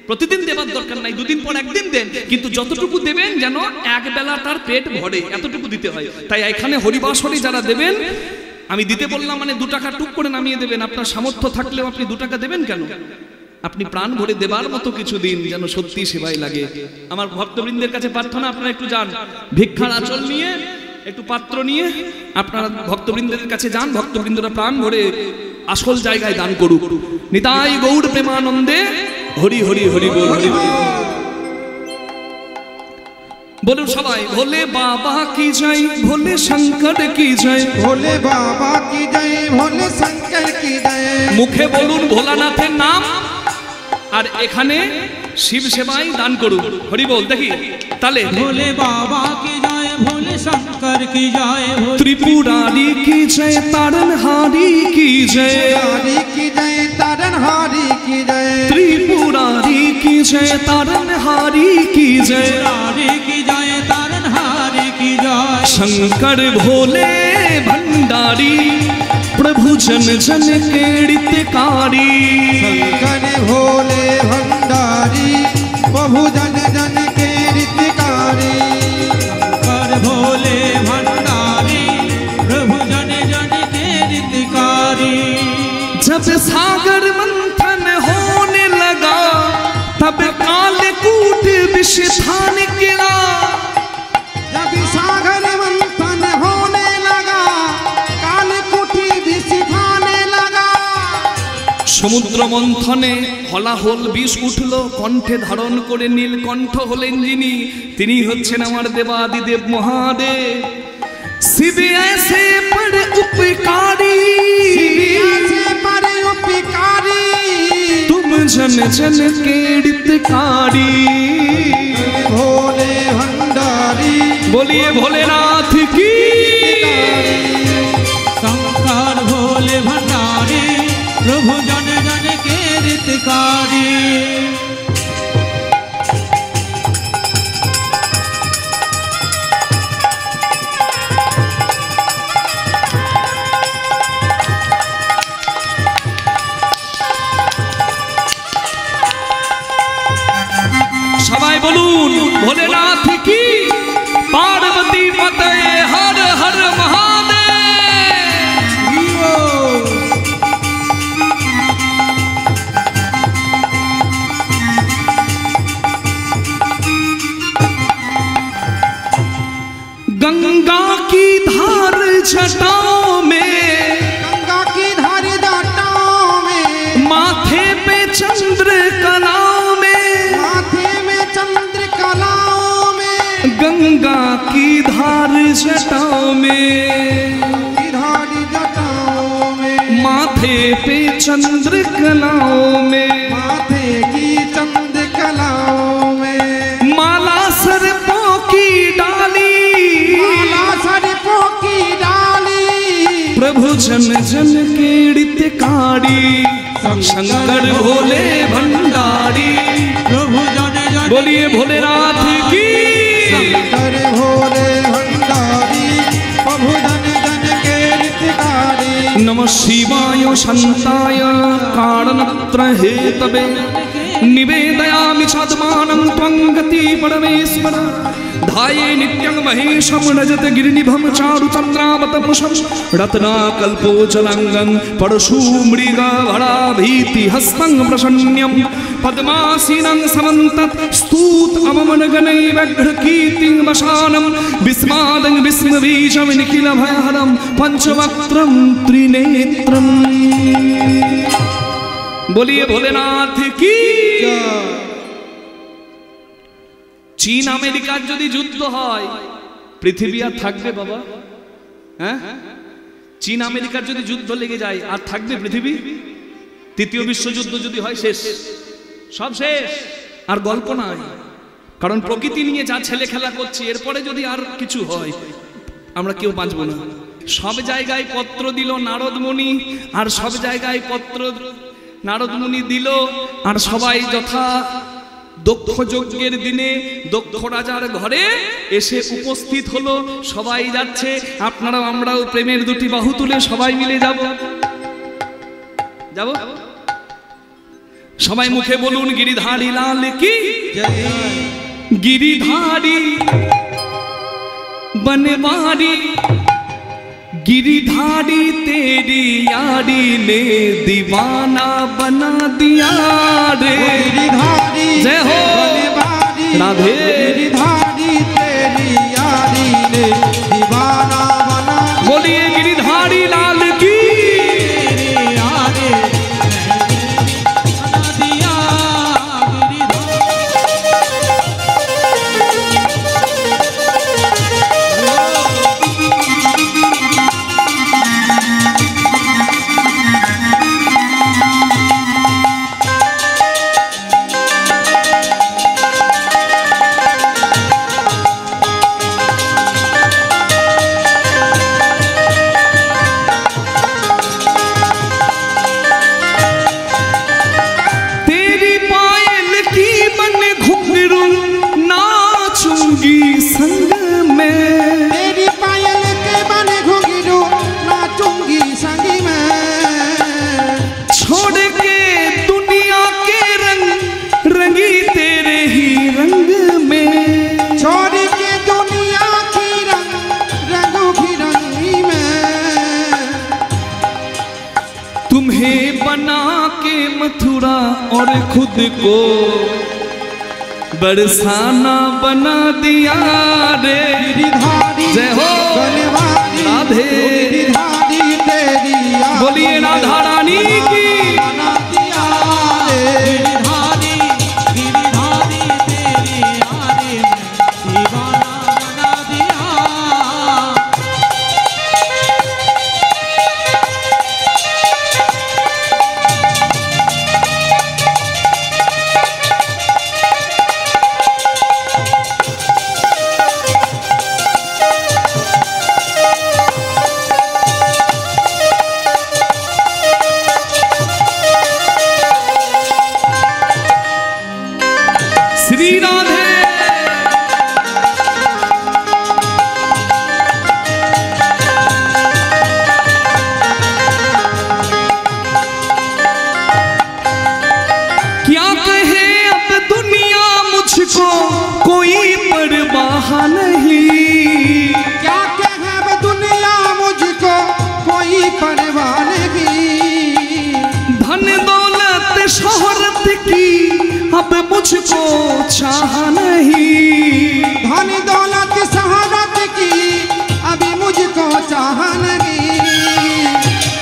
প্রতিদিন দেবার দরকার নাই, 2 দিন পর একদিন দেন, কিন্তু যতটুকু দেবেন যেন এক বেলা তার পেট ভরে, এতটুকু দিতে হয়। তাই এখানে হরিবাসরে যারা দেবেন, আমি দিতে বললাম মানে 2 টাকা টুক করে নামিয়ে দেবেন। আপনার সামর্থ্য থাকলেও আপনি 2 টাকা দেবেন কেন? আপনি প্রাণ ভরে দেবার মতো কিছু দিন যেন সত্যি সেবায় লাগে। আমার ভক্তবৃন্দের কাছে প্রার্থনা, আপনারা একটু যান, ভিক্ষার আঁচল নিয়ে, একটু পাত্র নিয়ে আপনারা ভক্তবৃন্দের কাছে যান। ভক্তবৃন্দরা প্রাণ ভরে আসল জায়গায় দান করুক। নিতাই গৌর প্রেমানন্দে হরি হরি হরি বল। বলুন সবাই, ভোলে বাবা কি জয়, ভোলে শঙ্কর কি জয়, ভোলে বাবা কি জয়, ভোলে শঙ্কর কি জয়। মুখে বলুন ভোলানাথের নাম, আর এখানে শিব সেবায় দান করুন। হরি বল। দেখি তাহলে, ভোলে বাবা কি জয়, ভোলে শঙ্কর কি জয়, ত্রিপুরারি কি জয়, তারণহারি কি জয়, হারি কি জয়, তারণহারি কি জয়, ত্রিপুরারি কি জয়, তারণহারি কি জয়, হারি কি জয়, তারণহারি কি জয়। शंकर भोले भंडारी प्रभु जन जन के हितकारी। शंकर भोले भंडारी प्रभु जन जन के हितकारी। शंकर भोले भंडारी प्रभु जन जन के हितकारी। जब सागर मंथन होने लगा तब कालकूट विष थान गिरा। जब सागर मंथन होने लगा कालकूट विष थाने लगा। সমুদ্র মন্থনে হলাহল বিষ উঠল, কণ্ঠে ধারণ করে নীলকণ্ঠ হলেন যিনি, তিনি হচ্ছেন আমার দেবাদিদেব মহাদেব। শিব ऐसे पर उपकारी, तुम जन जन के हितकारी। भोले भंडारी बोलिए भोलेनाथ की। शंकर भोले भंडारी प्रभु जन जन के हितकारी। সবাই বলুন ভোলেনাথ কি, পার্বতী পতে হর হর মহাদেব। गंगा की धार जटाओं में, गंगा की धार जटाओं में, माथे पे चंद्र कलाओं में, माथे में चंद्र कलाओं में, गंगा की धार जटाओं में, की धार जटाओं में, माथे पे चंद्र कलाओं में, माथे की चंद्र कलाओं में, माला सर्पों की डाली, माला सर्पों की डाली, प्रभु जन जन के हितकारी। शंकर भोले भंडारी प्रभु जन जन बोलिए भोलेनाथ की। शंकर भोले भंडारी प्रभु जन जन के हितकारी। नमः शिवाय शान्ताय कारणत्र हेतवे निवेदयामि छात्मानं त्वं गति परमेश्वर। ध्याये नित्यं महेशं रजत गिरिनिभं चारुचन्द्रावतंसं रत्नाकल्पोज्ज्वलंगं परशुमृगभराभीतिहस्तं प्रसन्नं पद्मासीनं समन्तत् स्तूत अममनगणैर्व्यघ्रकीर्तिं वशानं विस्मादं विस्मबीजं निखिलभयहरं पञ्चवक्त्रं त्रिनेत्रम्। बोलिए भोलेनाथ की। চীন আমেরিকার যদি যুদ্ধ হয় পৃথিবী আর থাকবে বাবা? হ্যাঁ, চীন আমেরিকার যদি যুদ্ধ লেগে যায় আর থাকবে পৃথিবী? তৃতীয় বিশ্বযুদ্ধ যদি হয় শেষ, সব শেষ, আর গল্প নাই। কারণ প্রকৃতি নিয়ে যা ছেলে খেলা করছে, এরপরে যদি আর কিছু হয় আমরা কেউ বাঁচব না। সব জায়গায় পত্র দিল নারদমণি, আর সব জায়গায় পত্র নারদমণি দিল, আর সবাই যথা দক্ষ যজ্ঞের দিনে দক্ষ রাজার ঘরে এসে উপস্থিত হলো। সবাই যাচ্ছে, আপনারাও আমরাও প্রেমের দুটি বাহু তুলে সবাই মিলে যাব। যাব সবাই মুখে বলুন গিরিধারী লাল কি जय। गिरिधारी बनवारी गिरिधारी तेरी यारी ने दीवाना बना दिया रे। गिरिधारी जय हो बनवारी राधे। गिरिधारी तेरी यारी ने दीवाना बना बोलिए गिरिधारी लाल की। तुम्हें बना के मथुरा और खुद को बरसाना बना दिया रे। जय हो राधे, बोलिए राधा रानी की। श्री राधे क्या कहे अब दुनिया मुझको कोई परवाह नहीं। क्या कहे अब दुनिया मुझको कोई परवाह नहीं। धन दौलत शोहरत की अब मुझको चाह नहीं। धन दौलत शोहरत की अभी मुझको चाह नहीं।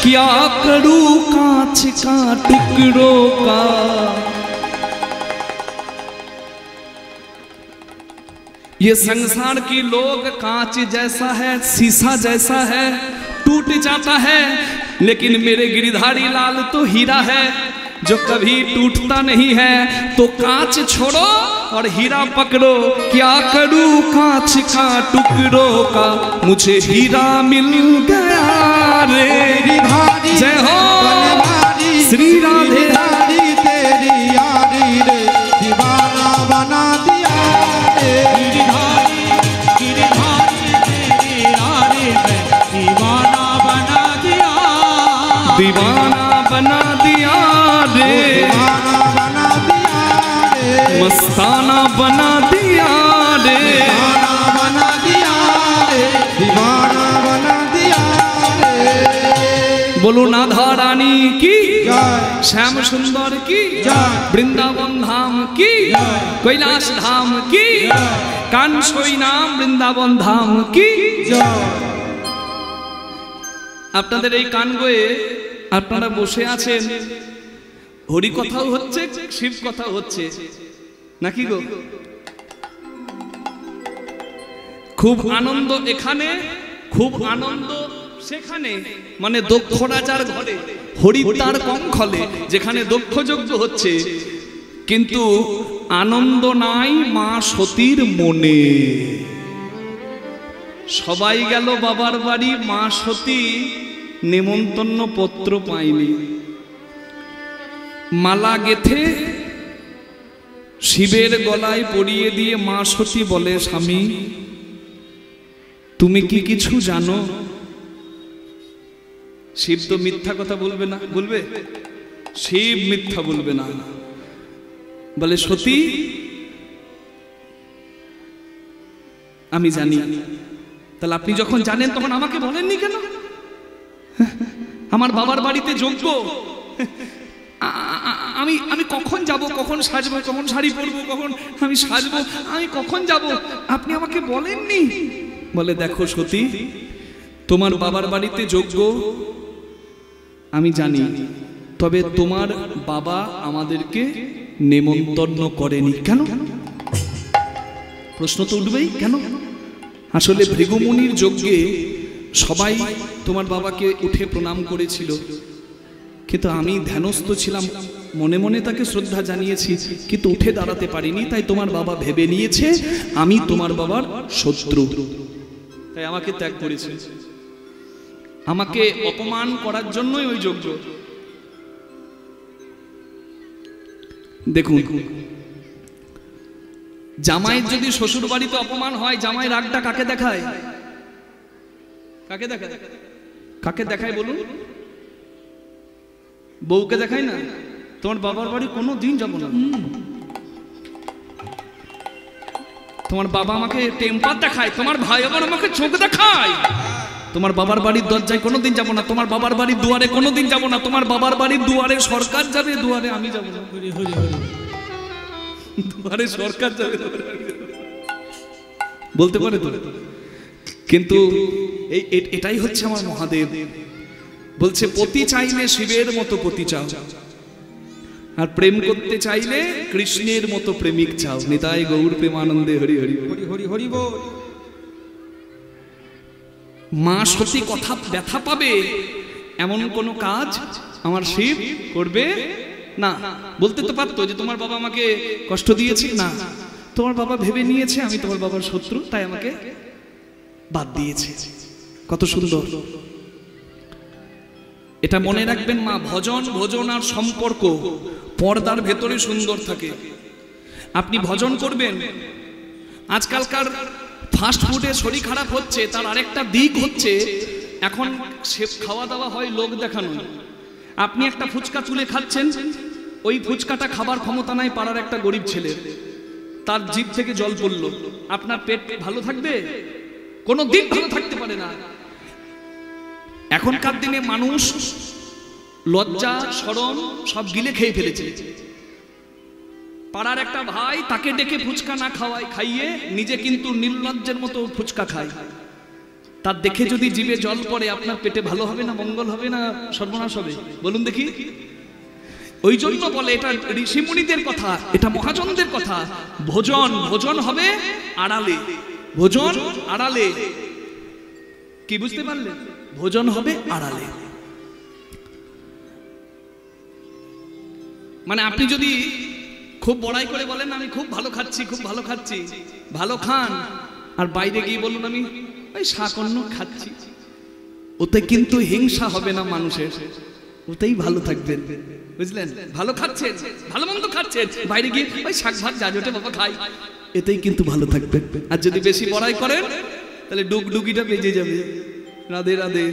क्या करूं कांच का टुकड़ों का। ये संसार की लोग कांच जैसा है, शीशा जैसा है, टूट जाता है, लेकिन मेरे गिरिधारी लाल तो हीरा है जो कभी टूटता नहीं है। तो कांच छोड़ो और हीरा पकड़ो। क्या करूं कांच का टुकड़ों का, मुझे हीरा मिल गया रे। जय हो श्री राधे। तेरी यारी रे दीवाना बना दिया रे। दीवाना बना दिया, दीवाना बना दिया रे। दीवाना बना दिया रे। मस्ताना बना दिया रे। दीवाना बना दिया रे। दीवाना बना दिया रे। बोलो राधा रानी की, जय। श्याम सुंदर की, जय। वृंदावन धाम की, कैलाश धाम की, कांसोई नाम वृंदावन धाम की। আপনাদের এই কান গয়ে আপনারা বসে আছেন, হরি কথাও হচ্ছে, শিব কথাও হচ্ছে নাকি গো? খুব আনন্দ এখানে, খুব আনন্দ সেখানে, মানে দক্ষ রাজার ঘরে হরিদ্বার কঙ্খলে, যেখানে দক্ষ যজ্ঞ হচ্ছে, কিন্তু আনন্দ নাই মা সতীর মনে। সবাই গেল বাবার বাড়ি, মা সতী নেমন্তন্ন পত্র পায়নি। মালা গেথে শিবের গলায় পরিয়ে দিয়ে মা সতী বলে, স্বামী তুমি কি কিছু জানো? শিব তো মিথ্যা কথা বলবে না, বলবে? শিব মিথ্যা বলবে না, বলে সতী আমি জানি। তাহলে আপনি যখন জানেন তখন আমাকে বলেননি কেন? আমার বাবার বাড়িতে যজ্ঞ, আমি আমি কখন যাব, কখন সাজবো, কখন শাড়ি পরবো, কখন আমি সাজবো, আমি কখন যাব, আপনি আমাকে বলেননি। বলে দেখো সতী, তোমার বাবার বাড়িতে যজ্ঞ আমি জানি, তবে তোমার বাবা আমাদেরকে নেমন্তন্ন করেনি। কেন? প্রশ্ন তো উঠবেই, কেন? আসলে ভৃগুমুনির যজ্ঞে সবাই তোমার বাবাকে উঠে প্রণাম করেছিল, কিন্তু আমি ধ্যানস্থ ছিলাম, মনে মনে তাকে শ্রদ্ধা জানিয়েছি, কিন্তু উঠে দাঁড়াতে পারিনি। তাই তোমার বাবা ভেবে নিয়েছে আমি তোমার বাবার শত্রু, তাই আমাকে ত্যাগ করেছে। আমাকে অপমান করার জন্যই ওই যজ্ঞ। দেখুন, জামাইয়ের যদি শ্বশুর বাড়িতে অপমান হয়, জামাই রাগটা কাকে দেখায়? কাকে দেখায়? কাকে দেখায় বলুন? বউকে দেখায় না? তোমার বাবার বাড়ি কোনো দিন যাবো না। তোমার বাবা আমাকে টেম্পার দেখায়, তোমার ভাই আবার আমাকে চোখ দেখায়, তোমার বাবার বাড়ির দরজায় কোনোদিন যাব না, তোমার বাবার বাড়ির দুয়ারে কোনোদিন যাব না, তোমার বাবার বাড়ির দুয়ারে সরকার যাবে, দুয়ারে আমি যাব না। হরি হরি হরি। দুয়ারে সরকার যাবে, বলতে পারে তো। কিন্তু এটাই হচ্ছে আমার মহাদেব বলছে, পতি চাইলে শিবের মতো পতি চাও, আর প্রেম করতে চাইলে কৃষ্ণের মতো প্রেমিক চাও। নিতাই গৌর প্রেমানন্দে হরি হরি হরি হরি হরি বল। মা সতী কথা ব্যথা পাবে এমন কোন কাজ আমার শিব করবে না। বলতে তো পারতো যে তোমার বাবা আমাকে কষ্ট দিয়েছে, না, তোমার বাবা ভেবে নিয়েছে আমি তোমার বাবার শত্রু, তাই আমাকে বাদ দিয়েছে। কত সুন্দর এটা মনে রাখবেন মা। ভজন ভজন আর সম্পর্ক পর্দার ভেতরে সুন্দর থাকে। আপনি ভজন করবেন, আজকালকার ফাস্ট ফুডে শরীর খারাপ হচ্ছে, তার আরেকটা দিক হচ্ছে এখন খাওয়া দাওয়া হয় লোক দেখানো। আপনি একটা ফুচকা তুলে খাচ্ছেন, ওই ফুচকাটা খাবার ক্ষমতা নাই পাড়ার একটা গরিব ছেলে, তার জিভ থেকে জল পড়ল, আপনার পেট ভালো থাকবে? কোনো দিন ভালো থাকতে পারে না। এখনকার দিনে মানুষ লজ্জা শরম সব গিলে খেয়ে ফেলেছে। পাড়ার একটা ভাই তাকে ডেকে ফুচকা না খাইয়ে নিজে কিন্তু নির্লজ্জের মতো ফুচকা খায়। তার দেখে যদি জিভে জল পড়ে, আপনার পেটে ভালো হবে না, মঙ্গল হবে না, সর্বনাশ হবে? বলুন দেখি। ওই জন্য বলে এটা ঋষিমুনিদের কথা, এটা মহাজনদের কথা। ভোজন ভোজন হবে আড়ালে, ভোজন আড়ালে। কি বুঝতে পারলেন? ভোজন হবে আড়ালে। মানে আপনি যদি খুব বড়াই করে বলেন আমি খুব ভালো খাচ্ছি, খুব ভালো খাচ্ছি, ভালো খান, আর বাইরে গিয়ে বলুন আমি ওই শাকন্য খাচ্ছি, ওতে কিন্তু হিংসা হবে না মানুষের, ওতেই ভালো থাকবেন। বুঝলেন? ভালো খাচ্ছেন, ভালো মন্দ খাচ্ছেন, বাইরে গিয়ে ওই শাক ভাত যা জোটে বাবা খাই, এতেই কিন্তু ভালো থাকবেন। আর যদি বেশি বড়াই করেন তাহলে ডুগডুগিটা বেজে যাবে। রাধে রাধে।